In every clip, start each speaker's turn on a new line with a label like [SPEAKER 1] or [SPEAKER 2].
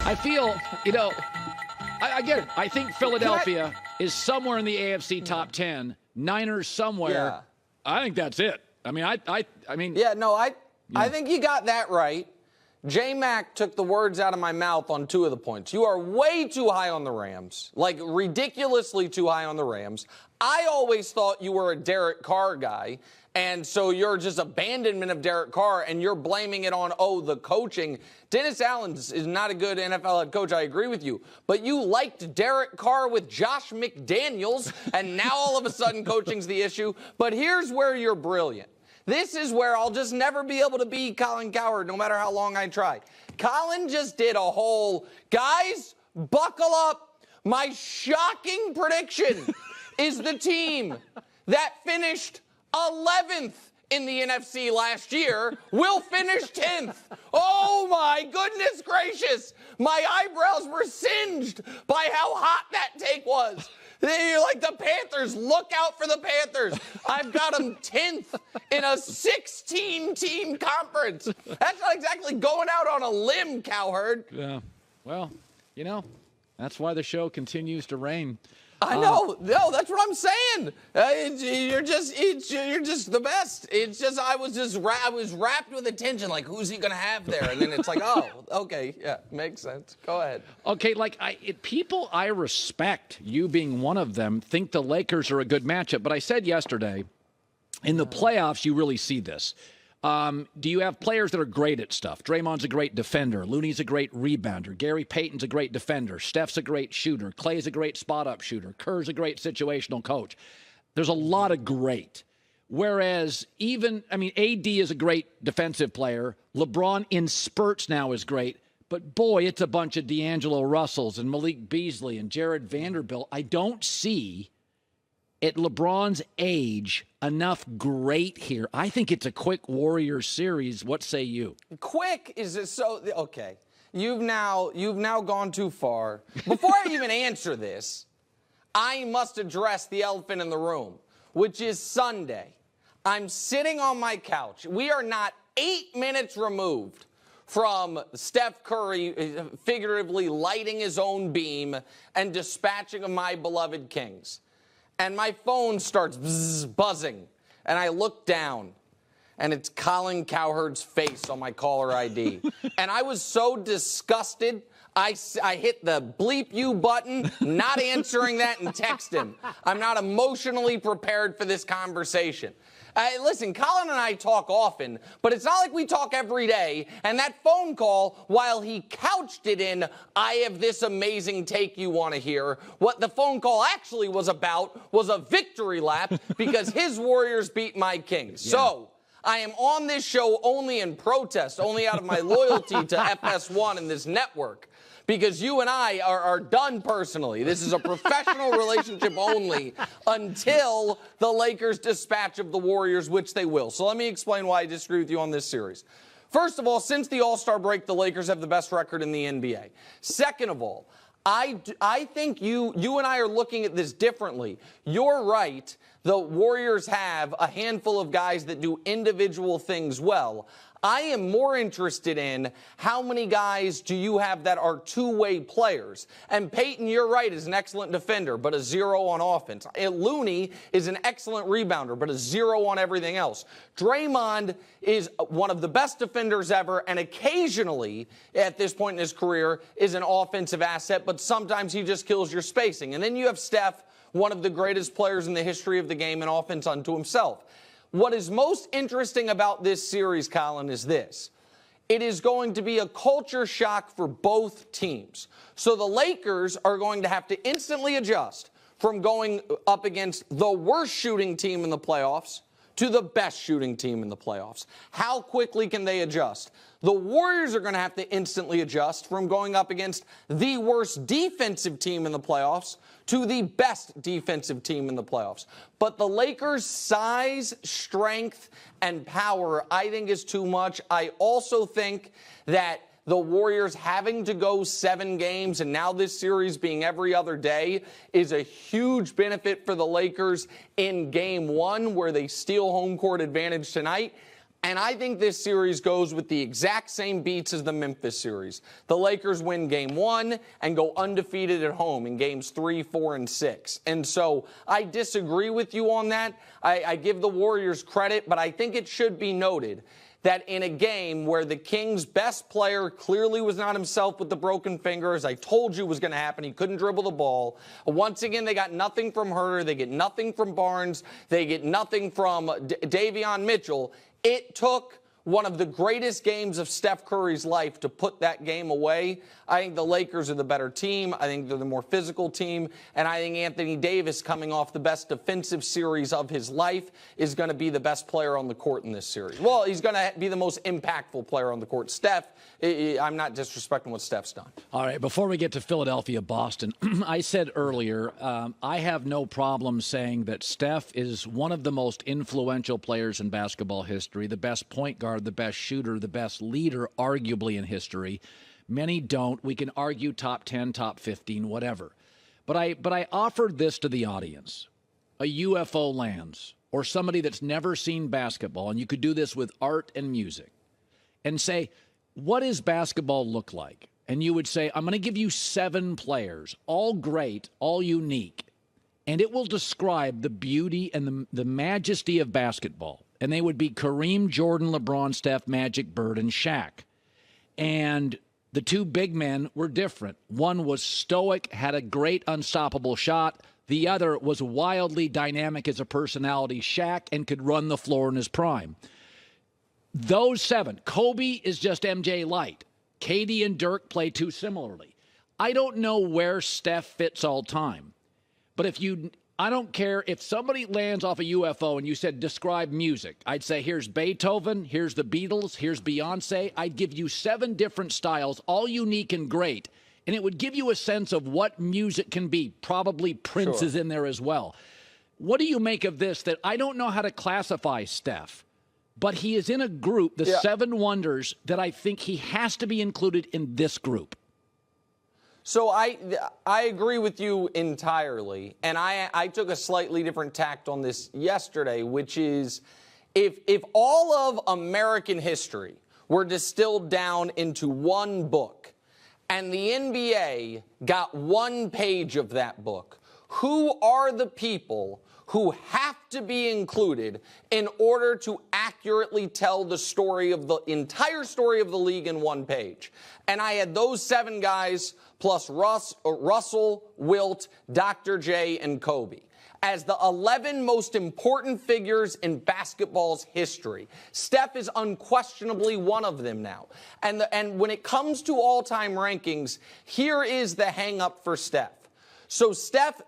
[SPEAKER 1] I feel, I get it. I think Philadelphia is somewhere in the AFC top 10. Niners somewhere.
[SPEAKER 2] Yeah.
[SPEAKER 1] I think that's it. I mean, I mean.
[SPEAKER 2] Yeah, no, I think you got that right. J-Mac took the words out of my mouth on 2 of the points. You are way too high on the Rams, like ridiculously too high on the Rams. I always thought you were a Derek Carr guy, and so you're just abandonment of Derek Carr, and you're blaming it on, the coaching. Dennis Allen is not a good NFL head coach, I agree with you. But you liked Derek Carr with Josh McDaniels, and now all of a sudden coaching's the issue. But here's where you're brilliant. This is where I'll just never be able to be Colin Cowherd, no matter how long I try. Colin just did a whole, guys, buckle up. My shocking prediction is the team that finished 11th in the NFC last year will finish 10th. Oh, my goodness gracious. My eyebrows were singed by how hot that take was. You're like the Panthers. Look out for the Panthers. I've got them 10th in a 16-team conference. That's not exactly going out on a limb, Cowherd.
[SPEAKER 1] Yeah. Well, that's why the show continues to reign.
[SPEAKER 2] I know. No, that's what I'm saying. You're just the best. It's just I was wrapped with attention. Like, who's he going to have there? And then it's like, okay, yeah, makes sense. Go ahead.
[SPEAKER 1] Okay, people I respect, you being one of them, think the Lakers are a good matchup. But I said yesterday, in the playoffs, you really see this. Do you have players that are great at stuff? Draymond's a great defender. Looney's a great rebounder. Gary Payton's a great defender. Steph's a great shooter. Clay's a great spot-up shooter. Kerr's a great situational coach. There's a lot of great. Whereas AD is a great defensive player. LeBron in spurts now is great. But, boy, it's a bunch of D'Angelo Russells and Malik Beasley and Jared Vanderbilt. I don't see, at LeBron's age, enough great here. I think it's a quick Warriors series. What say you?
[SPEAKER 2] Quick is so okay. You've now gone too far. Before I even answer this, I must address the elephant in the room, which is Sunday. I'm sitting on my couch. We are not 8 minutes removed from Steph Curry figuratively lighting his own beam and dispatching of my beloved Kings. And my phone starts buzzing, and I look down, and it's Colin Cowherd's face on my caller ID. And I was so disgusted, I hit the bleep you button, not answering that, and text him. I'm not emotionally prepared for this conversation. Listen, Colin and I talk often, but it's not like we talk every day. And that phone call, while he couched it in, I have this amazing take you want to hear, what the phone call actually was about was a victory lap because his Warriors beat my Kings. Yeah. So I am on this show only in protest, only out of my loyalty to FS1 and this network. Because you and I are done personally. This is a professional relationship only until the Lakers dispatch of the Warriors, which they will. So let me explain why I disagree with you on this series. First of all, since the All-Star break, the Lakers have the best record in the NBA. Second of all, I think you and I are looking at this differently. You're right. The Warriors have a handful of guys that do individual things well. I am more interested in how many guys do you have that are two-way players. And Payton, you're right, is an excellent defender, but a 0 on offense. Looney is an excellent rebounder, but a 0 on everything else. Draymond is one of the best defenders ever, and occasionally, at this point in his career, is an offensive asset, but sometimes he just kills your spacing. And then you have Steph, one of the greatest players in the history of the game in offense unto himself. What is most interesting about this series, Colin, is this. It is going to be a culture shock for both teams. So the Lakers are going to have to instantly adjust from going up against the worst shooting team in the playoffs to the best shooting team in the playoffs. How quickly can they adjust? The Warriors are going to have to instantly adjust from going up against the worst defensive team in the playoffs to the best defensive team in the playoffs. But the Lakers' size, strength, and power, I think, is too much. I also think that the Warriors having to go 7 games, and now this series being every other day, is a huge benefit for the Lakers in Game 1, where they steal home court advantage tonight. And I think this series goes with the exact same beats as the Memphis series. The Lakers win game 1 and go undefeated at home in games 3, 4, and 6. And so I disagree with you on that. I give the Warriors credit, but I think it should be noted that in a game where the Kings' best player clearly was not himself with the broken finger, as I told you was going to happen, he couldn't dribble the ball. Once again, they got nothing from Herter. They get nothing from Barnes. They get nothing from Davion Mitchell. It took one of the greatest games of Steph Curry's life to put that game away. I think the Lakers are the better team. I think they're the more physical team. And I think Anthony Davis, coming off the best defensive series of his life, is going to be the best player on the court in this series. Well, he's going to be the most impactful player on the court. Steph, I'm not disrespecting what Steph's done.
[SPEAKER 1] All right, before we get to Philadelphia, Boston, I said earlier, I have no problem saying that Steph is one of the most influential players in basketball history, the best point guard, the best shooter, the best leader, arguably in history. Many don't. We can argue top 10, top 15, whatever. But I offered this to the audience. A UFO lands, or somebody that's never seen basketball, and you could do this with art and music, and say, what does basketball look like? And you would say, I'm going to give you 7 players, all great, all unique, and it will describe the beauty and the majesty of basketball. And they would be Kareem, Jordan, LeBron, Steph, Magic, Bird, and Shaq. And the 2 big men were different. One was stoic, had a great unstoppable shot. The other was wildly dynamic as a personality, Shaq, and could run the floor in his prime. Those 7. Kobe is just MJ light. KD and Dirk play too similarly. I don't know where Steph fits all time. But I don't care if somebody lands off a UFO and you said, describe music. I'd say, here's Beethoven, here's the Beatles, here's Beyonce. I'd give you 7 different styles, all unique and great. And it would give you a sense of what music can be. Probably Prince is in there as well. What do you make of this? That I don't know how to classify Steph, but he is in a group, the 7 Wonders, that I think he has to be included in this group.
[SPEAKER 2] So I agree with you entirely, and I took a slightly different tact on this yesterday, which is if all of American history were distilled down into one book, and the NBA got 1 page of that book, who are the people who have to be included in order to accurately tell the story of the entire story of the league in 1 page? And I had those 7 guys plus Russell, Wilt, Dr. J, and Kobe as the 11 most important figures in basketball's history. Steph is unquestionably one of them now. And when it comes to all-time rankings, here is the hang-up for Steph. So Steph,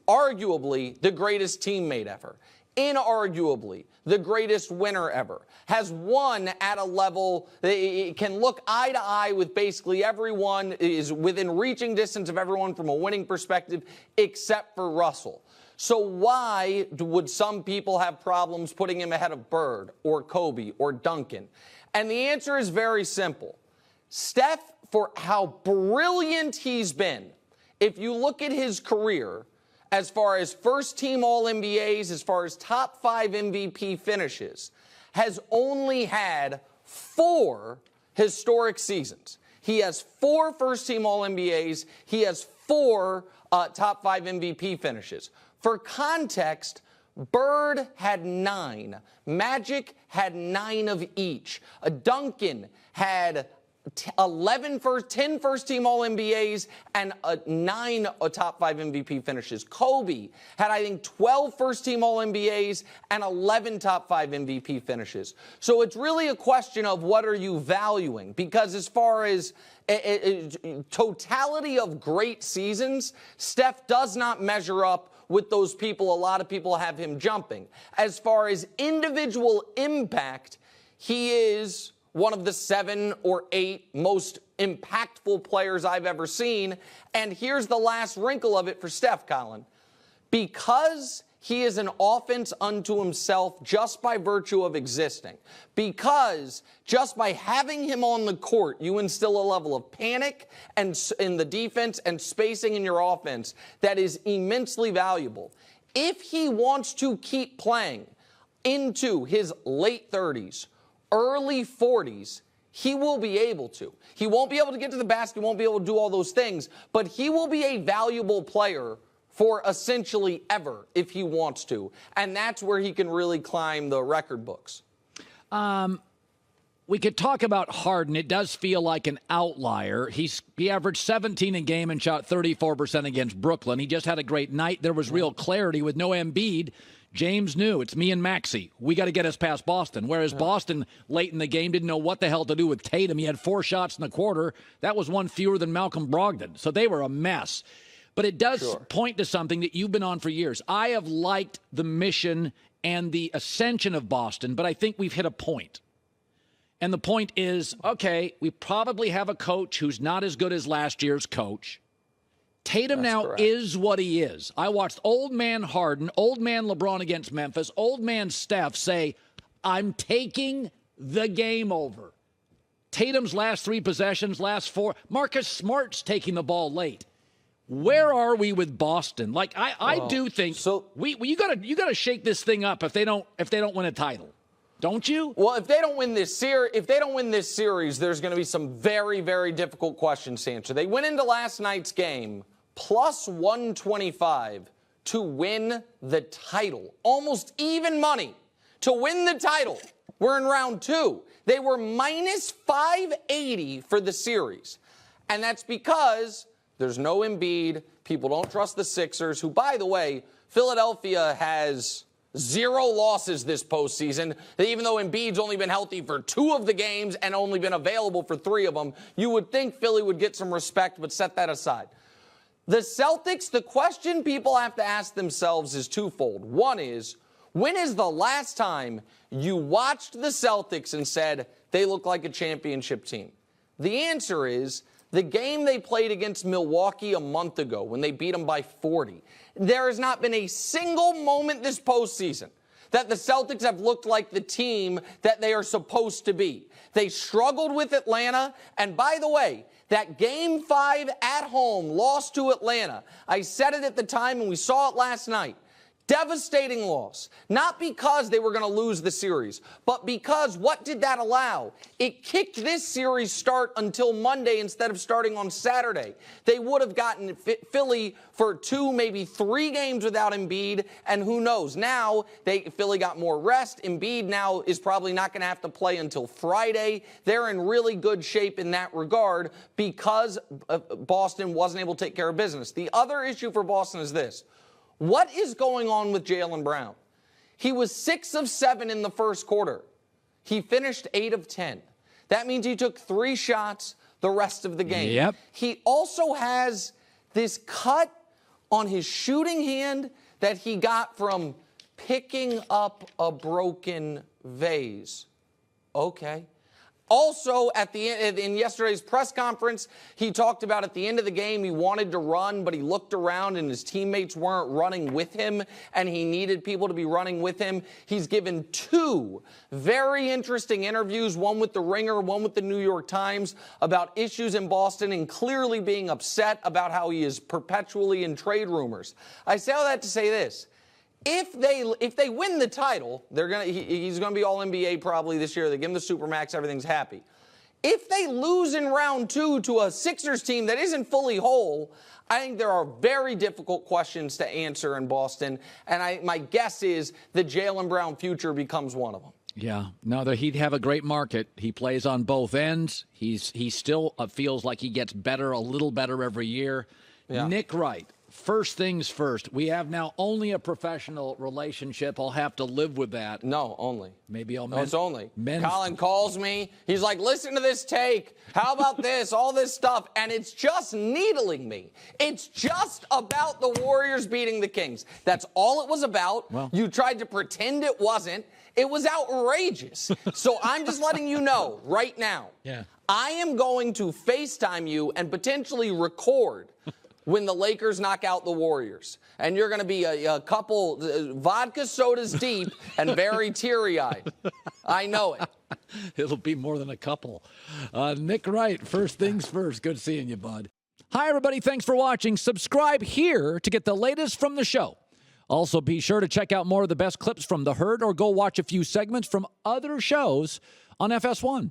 [SPEAKER 2] arguably the greatest teammate ever, inarguably the greatest winner ever, has won at a level that it can look eye to eye with basically everyone, is within reaching distance of everyone from a winning perspective, except for Russell. So why would some people have problems putting him ahead of Bird or Kobe or Duncan? And the answer is very simple. Steph, for how brilliant he's been, if you look at his career, as far as first-team All-NBAs, as far as top 5 MVP finishes, has only had 4 historic seasons. He has 4 first-team All-NBAs. He has 4 top 5 MVP finishes. For context, Bird had 9. Magic had 9 of each. Duncan had 10 first-team All-NBAs and 9 top 5 MVP finishes. Kobe had, I think, 12 first-team All-NBAs and 11 top 5 MVP finishes. So it's really a question of what are you valuing? Because as far as totality of great seasons, Steph does not measure up with those people. A lot of people have him jumping. As far as individual impact, he is one of the 7 or 8 most impactful players I've ever seen. And here's the last wrinkle of it for Steph, Colin. Because he is an offense unto himself just by virtue of existing, because just by having him on the court, you instill a level of panic and in the defense and spacing in your offense that is immensely valuable. If he wants to keep playing into his late 30s, early 40s, he will be able to. He won't be able to get to the basket, he won't be able to do all those things, but he will be a valuable player for essentially ever if he wants to. And that's where he can really climb the record books.
[SPEAKER 1] We could talk about Harden. It does feel like an outlier. He averaged 17 a game and shot 34% against Brooklyn. He just had a great night. There was real clarity with no Embiid. James knew, it's me and Maxey. We got to get us past Boston. Whereas Boston, late in the game, didn't know what the hell to do with Tatum. He had 4 shots in the quarter. That was one fewer than Malcolm Brogdon. So they were a mess. But it does point to something that you've been on for years. I have liked the mission and the ascension of Boston, but I think we've hit a point. And the point is, okay, we probably have a coach who's not as good as last year's coach. Tatum is what he is. I watched old man Harden, old man LeBron against Memphis, old man Steph say, I'm taking the game over. Tatum's last 3 possessions, last 4. Marcus Smart's taking the ball late. Where are we with Boston? Like I do think you gotta shake this thing up if they don't win a title. Don't you?
[SPEAKER 2] Well, if they don't win this series, there's going to be some very, very difficult questions to answer. They went into last night's game plus 125 to win the title. Almost even money to win the title. We're in round 2. They were minus 580 for the series. And that's because there's no Embiid. People don't trust the Sixers, who, by the way, Philadelphia has 0 losses this postseason. Even though Embiid's only been healthy for 2 of the games and only been available for 3 of them, you would think Philly would get some respect, but set that aside. The Celtics, the question people have to ask themselves is twofold. One is, when is the last time you watched the Celtics and said they look like a championship team? The answer is the game they played against Milwaukee a month ago when they beat them by 40. There has not been a single moment this postseason that the Celtics have looked like the team that they are supposed to be. They struggled with Atlanta, and by the way, that Game 5 at home loss to Atlanta, I said it at the time and we saw it last night. Devastating loss. Not because they were going to lose the series, but because what did that allow? It kicked this series start until Monday instead of starting on Saturday. They would have gotten Philly for 2, maybe 3 games without Embiid, and who knows? Now, Philly got more rest. Embiid now is probably not going to have to play until Friday. They're in really good shape in that regard because Boston wasn't able to take care of business. The other issue for Boston is this. What is going on with Jaylen Brown? He was 6 of 7 in the first quarter. He finished 8 of 10. That means he took 3 shots the rest of the game.
[SPEAKER 1] Yep.
[SPEAKER 2] He also has this cut on his shooting hand that he got from picking up a broken vase. Okay. Also, in yesterday's press conference, he talked about at the end of the game he wanted to run, but he looked around and his teammates weren't running with him, and he needed people to be running with him. He's given 2 very interesting interviews, one with The Ringer, one with the New York Times, about issues in Boston and clearly being upset about how he is perpetually in trade rumors. I say all that to say this. If they win the title, he's going to be All-NBA probably this year. They give him the Supermax, everything's happy. If they lose in round 2 to a Sixers team that isn't fully whole, I think there are very difficult questions to answer in Boston, and my guess is the Jaylen Brown future becomes one of them.
[SPEAKER 1] Yeah, no, he'd have a great market. He plays on both ends. He still feels like he gets better, a little better every year. Yeah. Nick Wright. First things first, we have now only a professional relationship. I'll have to live with that.
[SPEAKER 2] No, only.
[SPEAKER 1] Maybe I'll
[SPEAKER 2] it's only. Colin calls me. He's like, listen to this take. How about this? All this stuff. And it's just needling me. It's just about the Warriors beating the Kings. That's all it was about. Well, you tried to pretend it wasn't. It was outrageous. So I'm just letting you know right now.
[SPEAKER 1] Yeah.
[SPEAKER 2] I am going to FaceTime you and potentially record when the Lakers knock out the Warriors. And you're going to be a couple vodka sodas deep and very teary-eyed. I know it.
[SPEAKER 1] It'll be more than a couple. Nick Wright, first things first. Good seeing you, bud. Hi, everybody. Thanks for watching. Subscribe here to get the latest from the show. Also, be sure to check out more of the best clips from The Herd or go watch a few segments from other shows on FS1.